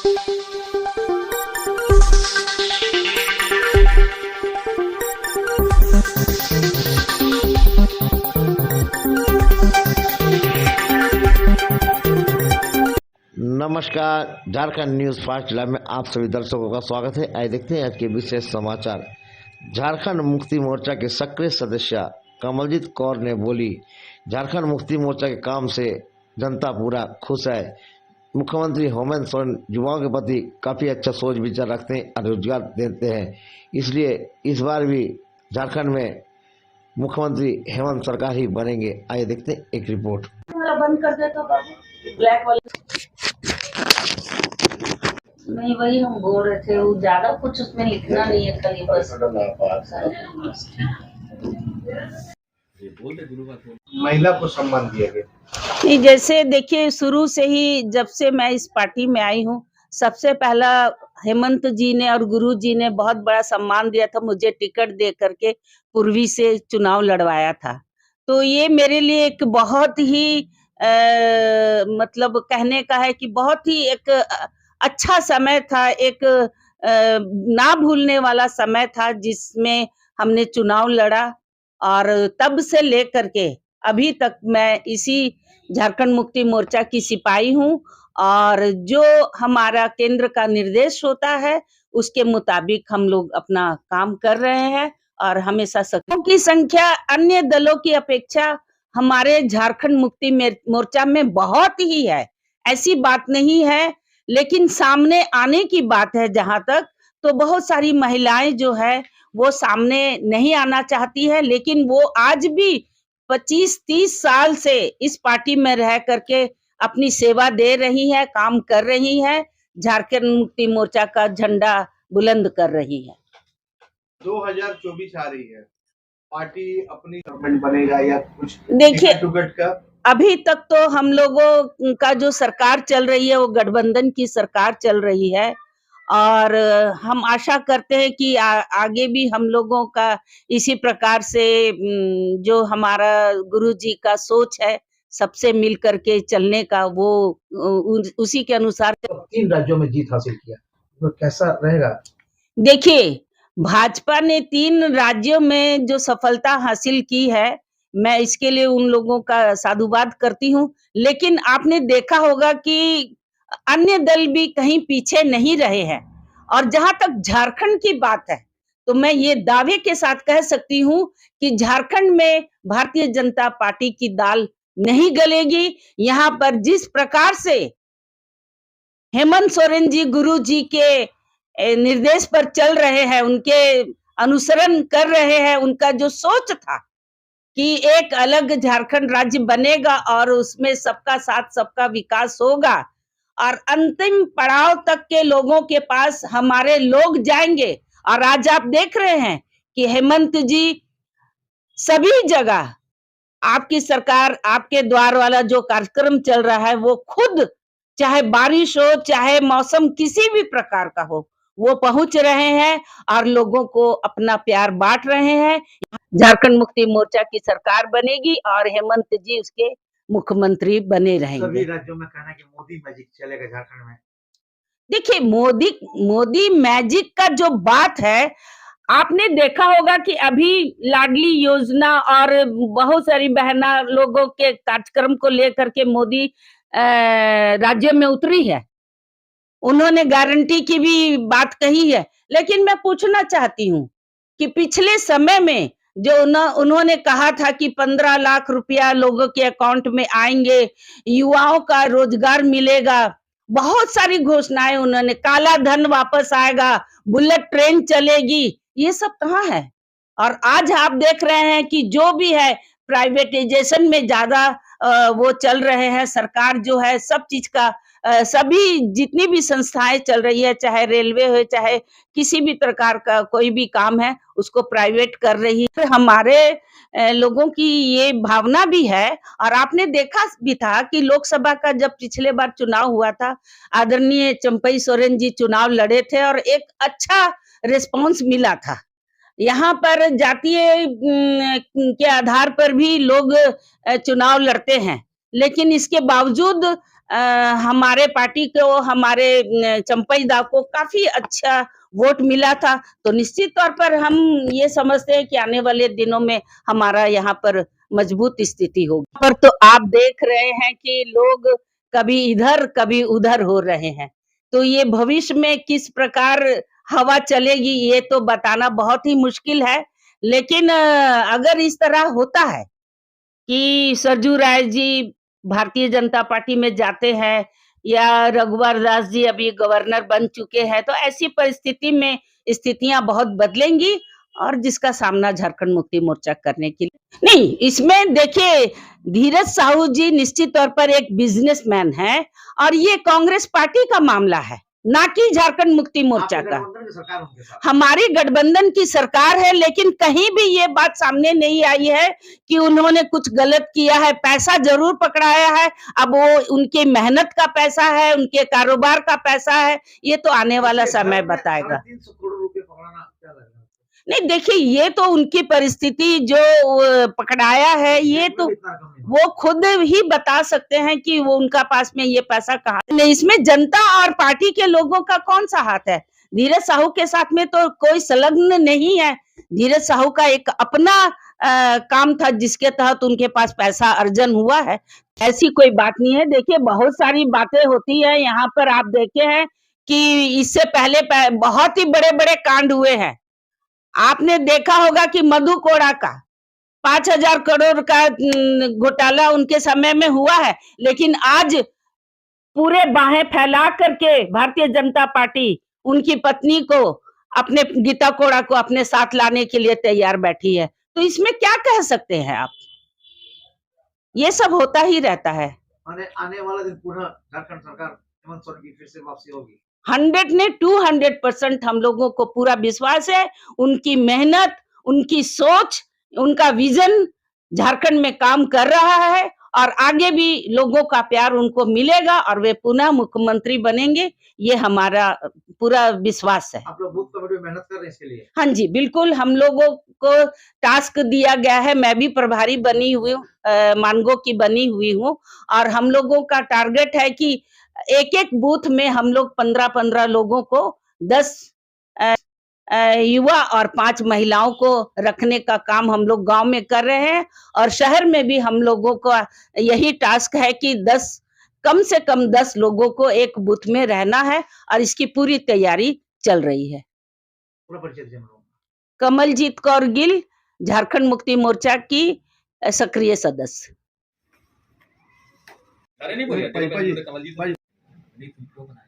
नमस्कार, Jharkhand news fast live में आप सभी दर्शकों का स्वागत है। आइए देखते हैं आज के विशेष समाचार। झारखंड मुक्ति मोर्चा के सक्रिय सदस्य कमलजीत कौर ने बोली, झारखंड मुक्ति मोर्चा के काम से जनता पूरा खुश है। मुख्यमंत्री हेमंत सोरेन युवाओं के प्रति काफी अच्छा सोच विचार रखते हैं और रोजगार देते हैं, इसलिए इस बार भी झारखंड में मुख्यमंत्री हेमंत सरकार ही बनेंगे। आइए देखते हैं एक रिपोर्ट। बंद कर दे तो ब्लैक वाले नहीं, वही हम बोल रहे थे, वो ज्यादा कुछ उसमें लिखना नहीं है, खाली बस महिला को सम्मान दिया गया। जैसे देखिए, शुरू से ही जब से मैं इस पार्टी में आई हूँ, सबसे पहला हेमंत जी ने और गुरु जी ने बहुत बड़ा सम्मान दिया था, मुझे टिकट दे करके पूर्वी से चुनाव लड़वाया था। तो ये मेरे लिए एक बहुत ही मतलब कहने का है कि बहुत ही एक अच्छा समय था, एक ना भूलने वाला समय था जिसमें हमने चुनाव लड़ा। और तब से लेकर के अभी तक मैं इसी झारखंड मुक्ति मोर्चा की सिपाही हूँ और जो हमारा केंद्र का निर्देश होता है उसके मुताबिक हम लोग अपना काम कर रहे हैं। और हमेशा सक्रियों की संख्या अन्य दलों की अपेक्षा हमारे झारखंड मुक्ति मोर्चा में बहुत ही है, ऐसी बात नहीं है। लेकिन सामने आने की बात है जहां तक, तो बहुत सारी महिलाएं जो है वो सामने नहीं आना चाहती है, लेकिन वो आज भी 25-30 साल से इस पार्टी में रह करके अपनी सेवा दे रही है, काम कर रही है, झारखंड मुक्ति मोर्चा का झंडा बुलंद कर रही है। 2024 आ रही है, पार्टी अपनी गवर्नमेंट बनेगा या कुछ देखिए, टिकट का अभी तक तो हम लोगों का जो सरकार चल रही है वो गठबंधन की सरकार चल रही है और हम आशा करते हैं कि आगे भी हम लोगों का इसी प्रकार से जो हमारा गुरुजी का सोच है सबसे मिल करके चलने का, वो उसी के अनुसार। 3 राज्यों में जीत हासिल किया, तो कैसा रहेगा? देखिए, भाजपा ने 3 राज्यों में जो सफलता हासिल की है, मैं इसके लिए उन लोगों का साधुवाद करती हूँ। लेकिन आपने देखा होगा कि अन्य दल भी कहीं पीछे नहीं रहे हैं। और जहां तक झारखंड की बात है, तो मैं ये दावे के साथ कह सकती हूँ कि झारखंड में भारतीय जनता पार्टी की दाल नहीं गलेगी। यहाँ पर जिस प्रकार से हेमंत सोरेन जी गुरु जी के निर्देश पर चल रहे हैं, उनके अनुसरण कर रहे हैं, उनका जो सोच था कि एक अलग झारखंड राज्य बनेगा और उसमें सबका साथ सबका विकास होगा और अंतिम पड़ाव तक के लोगों के पास हमारे लोग जाएंगे। और आज आप देख रहे हैं कि हेमंत जी सभी जगह आपकी सरकार, आपके द्वार वाला जो कार्यक्रम चल रहा है, वो खुद चाहे बारिश हो, चाहे मौसम किसी भी प्रकार का हो, वो पहुंच रहे हैं और लोगों को अपना प्यार बांट रहे हैं। झारखंड मुक्ति मोर्चा की सरकार बनेगी और हेमंत जी उसके मुख्यमंत्री बने रहेंगे। सभी राज्यों में कहना है कि मोदी मैजिक चलेगा झारखंड में। देखिए, मोदी मैजिक का जो बात है, आपने देखा होगा कि अभी लाडली योजना और बहुत सारी बहना लोगों के कार्यक्रम को लेकर के मोदी राज्य में उतरी है, उन्होंने गारंटी की भी बात कही है। लेकिन मैं पूछना चाहती हूँ कि पिछले समय में जो उन्होंने कहा था कि 15 लाख रुपया लोगों के अकाउंट में आएंगे, युवाओं का रोजगार मिलेगा, बहुत सारी घोषणाएं उन्होंने, काला धन वापस आएगा, बुलेट ट्रेन चलेगी, ये सब कहाँ है? और आज आप देख रहे हैं कि जो भी है प्राइवेटाइजेशन में ज्यादा वो चल रहे हैं। सरकार जो है सब चीज का सभी जितनी भी संस्थाएं चल रही है, चाहे रेलवे हो, चाहे किसी भी प्रकार का कोई भी काम है, उसको प्राइवेट कर रही है। हमारे लोगों की ये भावना भी है। और आपने देखा भी था कि लोकसभा का जब पिछले बार चुनाव हुआ था, आदरणीय चंपई सोरेन जी चुनाव लड़े थे और एक अच्छा रिस्पांस मिला था। यहाँ पर जातीय के आधार पर भी लोग चुनाव लड़ते हैं, लेकिन इसके बावजूद हमारे पार्टी को, हमारे चंपई दा को काफी अच्छा वोट मिला था, तो निश्चित तौर पर हम ये समझते हैं कि आने वाले दिनों में हमारा यहाँ पर मजबूत स्थिति होगी। पर तो आप देख रहे हैं कि लोग कभी इधर कभी उधर हो रहे हैं, तो ये भविष्य में किस प्रकार हवा चलेगी ये तो बताना बहुत ही मुश्किल है। लेकिन अगर इस तरह होता है कि सरजू राय जी भारतीय जनता पार्टी में जाते हैं या रघुवर दास जी अभी गवर्नर बन चुके हैं, तो ऐसी परिस्थिति में स्थितियां बहुत बदलेंगी और जिसका सामना झारखंड मुक्ति मोर्चा करने के लिए नहीं। इसमें देखिए, धीरज साहू जी निश्चित तौर पर एक बिजनेसमैन है और ये कांग्रेस पार्टी का मामला है, ना कि झारखंड मुक्ति मोर्चा आपके का। गठबंधन की सरकार उनके साथ। हमारी गठबंधन की सरकार है, लेकिन कहीं भी ये बात सामने नहीं आई है कि उन्होंने कुछ गलत किया है। पैसा जरूर पकड़ाया है, अब वो उनकी मेहनत का पैसा है, उनके कारोबार का पैसा है, ये तो आने वाला इसके समय घर में बताएगा। 350 करोड़ रुपए पकड़ाना क्या लग रहा है? नहीं देखिए, ये तो उनकी परिस्थिति जो पकड़ाया है, ये तो इतना कम नहीं। वो खुद ही बता सकते हैं कि वो उनका पास में ये पैसा कहाँ नहीं। इसमें जनता और पार्टी के लोगों का कौन सा हाथ है? धीरज साहू के साथ में तो कोई संलग्न नहीं है। धीरज साहू का एक अपना काम था जिसके तहत उनके पास पैसा अर्जन हुआ है, ऐसी कोई बात नहीं है। देखिए, बहुत सारी बातें होती है यहाँ पर। आप देखे हैं कि इससे पहले बहुत ही बड़े बड़े कांड हुए हैं। आपने देखा होगा कि मधु कोड़ा का 5,000 करोड़ का घोटाला उनके समय में हुआ है, लेकिन आज पूरे बाहें फैला करके भारतीय जनता पार्टी उनकी पत्नी को, अपने गीता कोड़ा को अपने साथ लाने के लिए तैयार बैठी है। तो इसमें क्या कह सकते हैं आप? ये सब होता ही रहता है। आने वाला दिन पुनः झारखंड सरकार हेमंत सोरेन की फिर से वापसी होगी। 100 ने 200% हम लोगों को पूरा विश्वास है। उनकी मेहनत, उनकी सोच, उनका विजन झारखंड में काम कर रहा है और आगे भी लोगों का प्यार उनको मिलेगा और वे पुनः मुख्यमंत्री बनेंगे, ये हमारा पूरा विश्वास है। आप लोग बूथ कमेटी में मेहनत कर रहे हैं इसके लिए? हाँ जी, बिल्कुल। हम लोगों को टास्क दिया गया है, मैं भी प्रभारी बनी हुई हूँ, मानगो की बनी हुई हूँ, और हम लोगों का टारगेट है कि एक-एक बूथ में हम लोग 15-15 लोगों को, 10 युवा और 5 महिलाओं को रखने का काम हम लोग गांव में कर रहे हैं। और शहर में भी हम लोगों का यही टास्क है कि 10 कम से कम 10 लोगों को एक बूथ में रहना है और इसकी पूरी तैयारी चल रही है। पूरा परिचय दीजिए हम लोगों को। कमलजीत कौर गिल, झारखंड मुक्ति मोर्चा की सक्रिय सदस्य। अरे नहीं बोलिए, भाई, कमलजीत भाई। नहीं तुम क्यों बनाए?